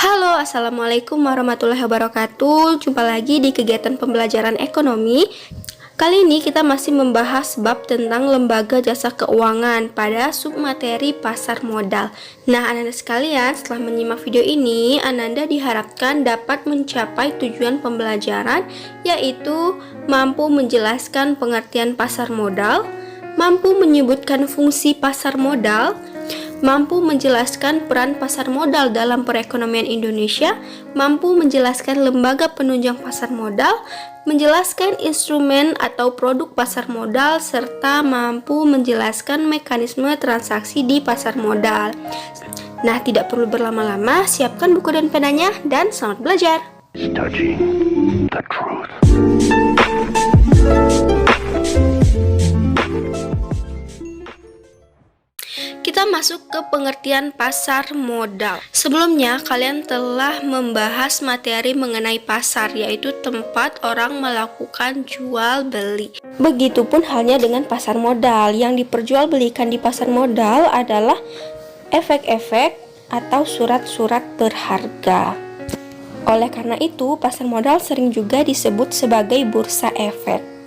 Halo, Assalamualaikum warahmatullahi wabarakatuh. Jumpa lagi di kegiatan pembelajaran ekonomi. Kali ini kita masih membahas bab tentang lembaga jasa keuangan pada submateri pasar modal. Nah, Ananda sekalian, setelah menyimak video ini, Ananda diharapkan dapat mencapai tujuan pembelajaran, yaitu mampu menjelaskan pengertian pasar modal, mampu menyebutkan fungsi pasar modal, mampu menjelaskan peran pasar modal dalam perekonomian Indonesia, mampu menjelaskan lembaga penunjang pasar modal, menjelaskan instrumen atau produk pasar modal, serta mampu menjelaskan mekanisme transaksi di pasar modal. Nah, tidak perlu berlama-lama, siapkan buku dan penanya, dan selamat belajar. Studying the truth. Kita masuk ke pengertian pasar modal. Sebelumnya, kalian telah membahas materi mengenai pasar, yaitu tempat orang melakukan jual beli. Begitupun halnya dengan pasar modal. Yang diperjualbelikan di pasar modal adalah efek-efek atau surat-surat berharga. Oleh karena itu, pasar modal sering juga disebut sebagai bursa efek.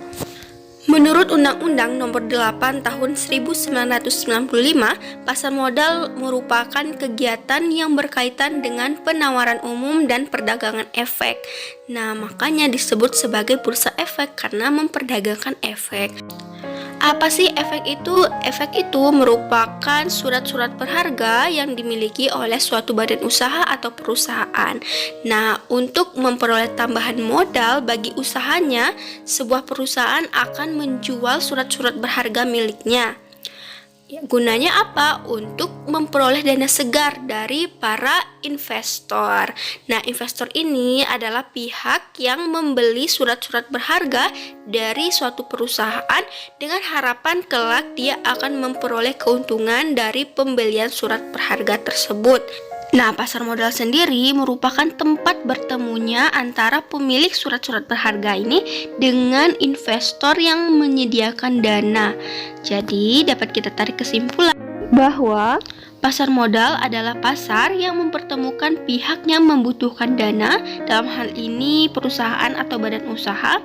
Menurut Undang-Undang Nomor 8 Tahun 1995, pasar modal merupakan kegiatan yang berkaitan dengan penawaran umum dan perdagangan efek. Nah, makanya disebut sebagai bursa efek karena memperdagangkan efek. Apa sih efek itu? Efek itu merupakan surat-surat berharga yang dimiliki oleh suatu badan usaha atau perusahaan. Nah, untuk memperoleh tambahan modal bagi usahanya, sebuah perusahaan akan menjual surat-surat berharga miliknya. Gunanya apa? Untuk memperoleh dana segar dari para investor. Nah, investor ini adalah pihak yang membeli surat-surat berharga dari suatu perusahaan dengan harapan kelak dia akan memperoleh keuntungan dari pembelian surat berharga tersebut. Nah, pasar modal sendiri merupakan tempat bertemunya antara pemilik surat-surat berharga ini dengan investor yang menyediakan dana. Jadi, dapat kita tarik kesimpulan bahwa pasar modal adalah pasar yang mempertemukan pihak yang membutuhkan dana, dalam hal ini perusahaan atau badan usaha,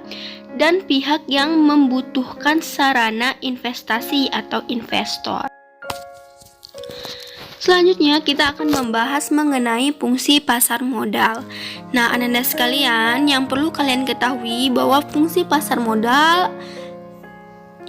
dan pihak yang membutuhkan sarana investasi atau investor. Selanjutnya kita akan membahas mengenai fungsi pasar modal. Nah, Ananda sekalian, yang perlu kalian ketahui bahwa fungsi pasar modal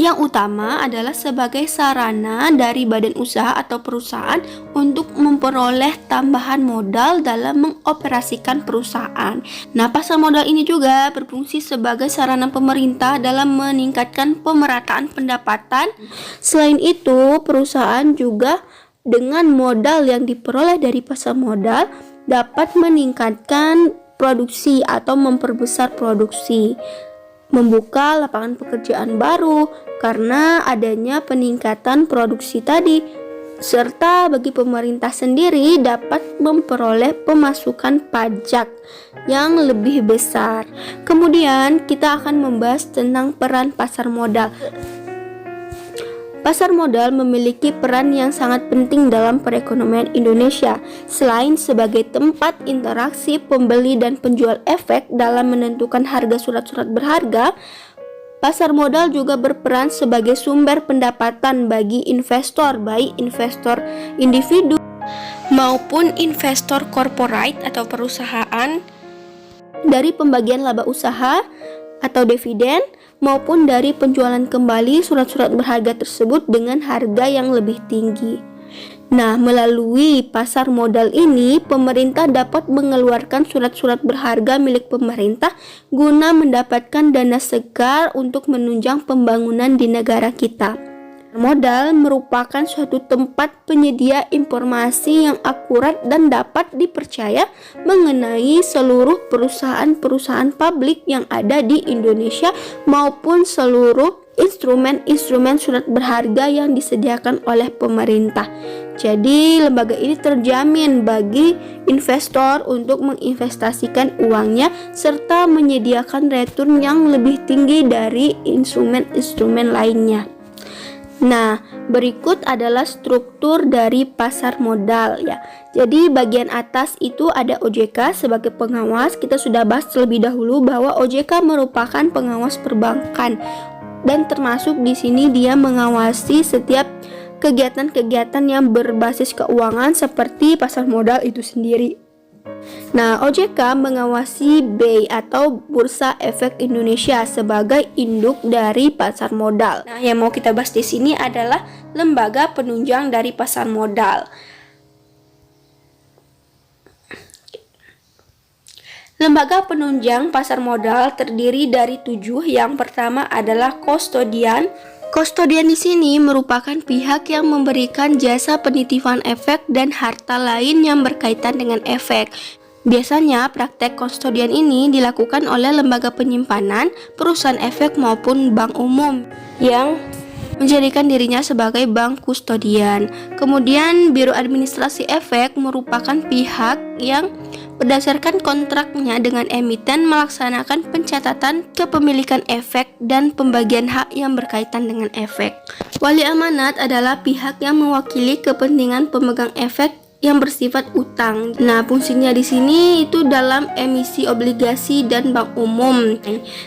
yang utama adalah sebagai sarana dari badan usaha atau perusahaan untuk memperoleh tambahan modal dalam mengoperasikan perusahaan. Nah, pasar modal ini juga berfungsi sebagai sarana pemerintah dalam meningkatkan pemerataan pendapatan. Selain itu, perusahaan juga dengan modal yang diperoleh dari pasar modal dapat meningkatkan produksi atau memperbesar produksi, membuka lapangan pekerjaan baru karena adanya peningkatan produksi tadi, serta bagi pemerintah sendiri dapat memperoleh pemasukan pajak yang lebih besar. Kemudian kita akan membahas tentang peran pasar modal. Pasar modal memiliki peran yang sangat penting dalam perekonomian Indonesia. Selain sebagai tempat interaksi pembeli dan penjual efek dalam menentukan harga surat-surat berharga, pasar modal juga berperan sebagai sumber pendapatan bagi investor, baik investor individu maupun investor corporate atau perusahaan, dari pembagian laba usaha atau dividen, maupun dari penjualan kembali surat-surat berharga tersebut dengan harga yang lebih tinggi. Nah, melalui pasar modal ini, pemerintah dapat mengeluarkan surat-surat berharga milik pemerintah guna mendapatkan dana segar untuk menunjang pembangunan di negara kita. Modal merupakan suatu tempat penyedia informasi yang akurat dan dapat dipercaya mengenai seluruh perusahaan-perusahaan publik yang ada di Indonesia maupun seluruh instrumen-instrumen surat berharga yang disediakan oleh pemerintah. Jadi, lembaga ini terjamin bagi investor untuk menginvestasikan uangnya serta menyediakan return yang lebih tinggi dari instrumen-instrumen lainnya. Nah, berikut adalah struktur dari pasar modal ya. Jadi bagian atas itu ada OJK sebagai pengawas. Kita sudah bahas terlebih dahulu bahwa OJK merupakan pengawas perbankan dan termasuk di sini dia mengawasi setiap kegiatan-kegiatan yang berbasis keuangan seperti pasar modal itu sendiri. Nah, OJK mengawasi BEI atau Bursa Efek Indonesia sebagai induk dari pasar modal. Nah, yang mau kita bahas di sini adalah lembaga penunjang dari pasar modal. Lembaga penunjang pasar modal terdiri dari 7. Yang pertama adalah kustodian. Kustodian di sini merupakan pihak yang memberikan jasa penitipan efek dan harta lain yang berkaitan dengan efek. Biasanya praktek kustodian ini dilakukan oleh lembaga penyimpanan, perusahaan efek maupun bank umum yang menjadikan dirinya sebagai bank kustodian. Kemudian Biro Administrasi Efek merupakan pihak yang berdasarkan kontraknya dengan emiten melaksanakan pencatatan kepemilikan efek dan pembagian hak yang berkaitan dengan efek. Wali amanat adalah pihak yang mewakili kepentingan pemegang efek yang bersifat utang. Nah, fungsinya di sini itu dalam emisi obligasi dan bank umum.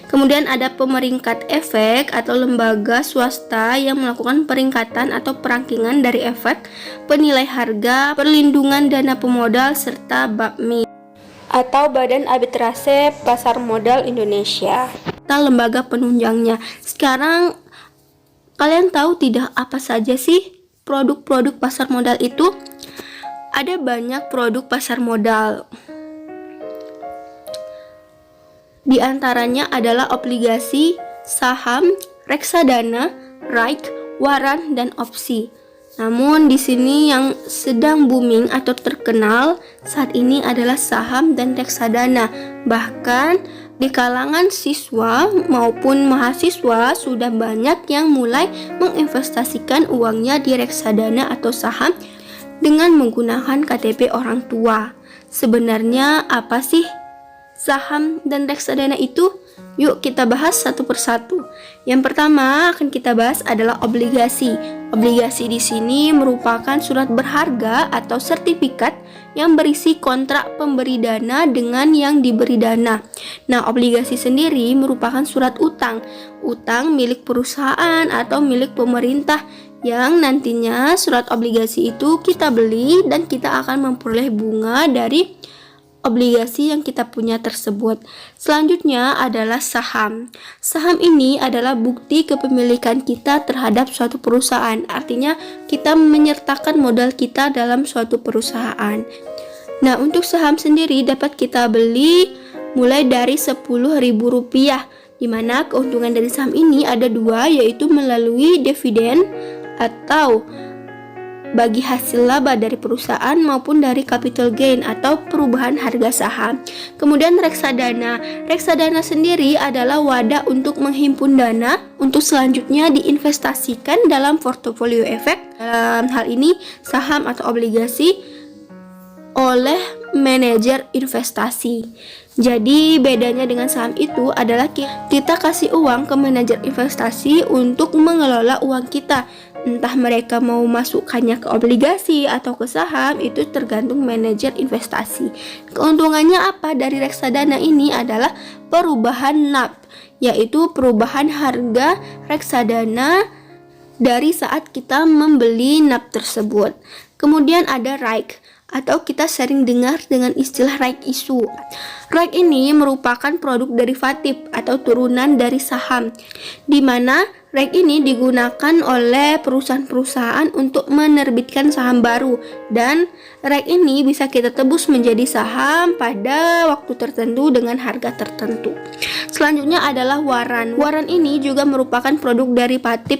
Kemudian ada pemeringkat efek atau lembaga swasta yang melakukan peringkatan atau perangkingan dari efek, penilai harga, perlindungan dana pemodal serta BAPMI atau Badan Arbitrase Pasar Modal Indonesia. Kita lembaga penunjangnya. Sekarang kalian tahu tidak apa saja sih produk-produk pasar modal itu? Ada banyak produk pasar modal. Di antaranya adalah obligasi, saham, reksadana, REIT, waran, dan opsi. Namun di sini yang sedang booming atau terkenal saat ini adalah saham dan reksadana. Bahkan di kalangan siswa maupun mahasiswa sudah banyak yang mulai menginvestasikan uangnya di reksadana atau saham dengan menggunakan KTP orang tua. Sebenarnya apa sih saham dan reksadana itu? Yuk kita bahas satu persatu. Yang pertama akan kita bahas adalah obligasi. Obligasi di sini merupakan surat berharga atau sertifikat yang berisi kontrak pemberi dana dengan yang diberi dana. Nah, obligasi sendiri merupakan surat utang. Utang milik perusahaan atau milik pemerintah yang nantinya surat obligasi itu kita beli dan kita akan memperoleh bunga dari obligasi yang kita punya tersebut. Selanjutnya adalah saham. Saham ini adalah bukti kepemilikan kita terhadap suatu perusahaan. Artinya kita menyertakan modal kita dalam suatu perusahaan. Nah, untuk saham sendiri dapat kita beli mulai dari Rp10.000, di mana keuntungan dari saham ini ada dua, yaitu melalui dividen atau bagi hasil laba dari perusahaan maupun dari capital gain atau perubahan harga saham. Kemudian reksadana. Reksadana sendiri adalah wadah untuk menghimpun dana untuk selanjutnya diinvestasikan dalam portofolio efek. Dalam hal ini saham atau obligasi oleh manajer investasi. Jadi bedanya dengan saham itu adalah kita kasih uang ke manajer investasi untuk mengelola uang kita. Entah mereka mau masukkannya ke obligasi atau ke saham, itu tergantung manajer investasi. Keuntungannya apa dari reksadana ini adalah perubahan NAV, yaitu perubahan harga reksadana dari saat kita membeli NAV tersebut. Kemudian ada REIT, atau kita sering dengar dengan istilah right issue. Right ini merupakan produk derivatif atau turunan dari saham, di mana right ini digunakan oleh perusahaan-perusahaan untuk menerbitkan saham baru, dan right ini bisa kita tebus menjadi saham pada waktu tertentu dengan harga tertentu. Selanjutnya adalah waran. Waran ini juga merupakan produk derivatif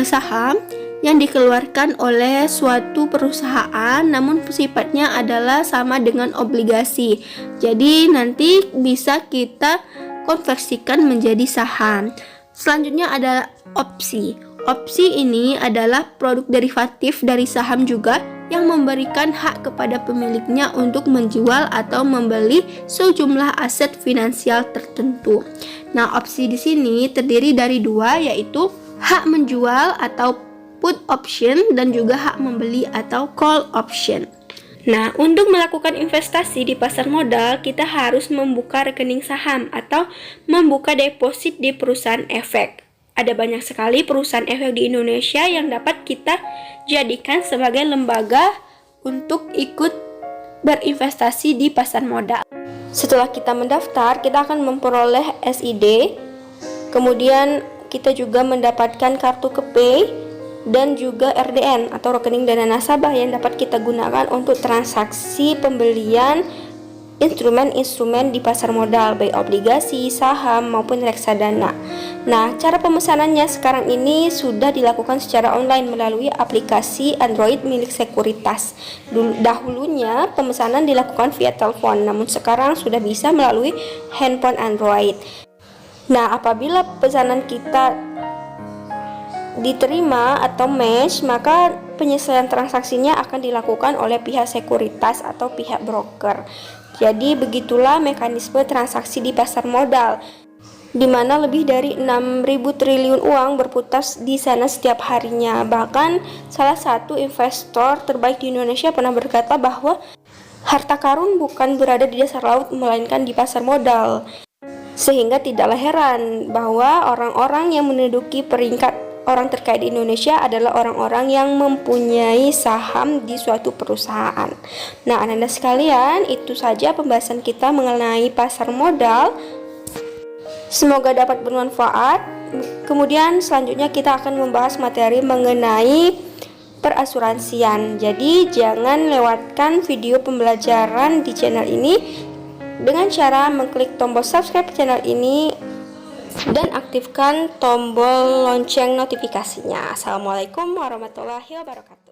saham yang dikeluarkan oleh suatu perusahaan, namun sifatnya adalah sama dengan obligasi. Jadi nanti bisa kita konversikan menjadi saham. Selanjutnya adalah opsi. Opsi ini adalah produk derivatif dari saham juga yang memberikan hak kepada pemiliknya untuk menjual atau membeli sejumlah aset finansial tertentu. Nah, opsi di sini terdiri dari dua, yaitu hak menjual atau put option, dan juga hak membeli atau call option. Nah, untuk melakukan investasi di pasar modal, kita harus membuka rekening saham atau membuka deposit di perusahaan efek. Ada banyak sekali perusahaan efek di Indonesia yang dapat kita jadikan sebagai lembaga untuk ikut berinvestasi di pasar modal. Setelah kita mendaftar, kita akan memperoleh SID, kemudian kita juga mendapatkan kartu KPay, dan juga RDN atau rekening dana nasabah yang dapat kita gunakan untuk transaksi pembelian instrumen-instrumen di pasar modal, baik obligasi, saham, maupun reksadana. Nah, cara pemesanannya sekarang ini sudah dilakukan secara online melalui aplikasi Android milik Sekuritas. Dahulunya pemesanan dilakukan via telepon, namun sekarang sudah bisa melalui handphone Android. Nah, apabila pesanan kita diterima atau match, maka penyelesaian transaksinya akan dilakukan oleh pihak sekuritas atau pihak broker. Jadi begitulah mekanisme transaksi di pasar modal, di mana lebih dari 6.000 triliun uang berputar di sana setiap harinya. Bahkan salah satu investor terbaik di Indonesia pernah berkata bahwa harta karun bukan berada di dasar laut melainkan di pasar modal. Sehingga tidaklah heran bahwa orang-orang yang menduduki peringkat orang terkaya di Indonesia adalah orang-orang yang mempunyai saham di suatu perusahaan. Nah, Anda sekalian, itu saja pembahasan kita mengenai pasar modal. Semoga dapat bermanfaat. Kemudian selanjutnya kita akan membahas materi mengenai perasuransian. Jadi jangan lewatkan video pembelajaran di channel ini dengan cara mengklik tombol subscribe channel ini dan aktifkan tombol lonceng notifikasinya. Assalamualaikum warahmatullahi wabarakatuh.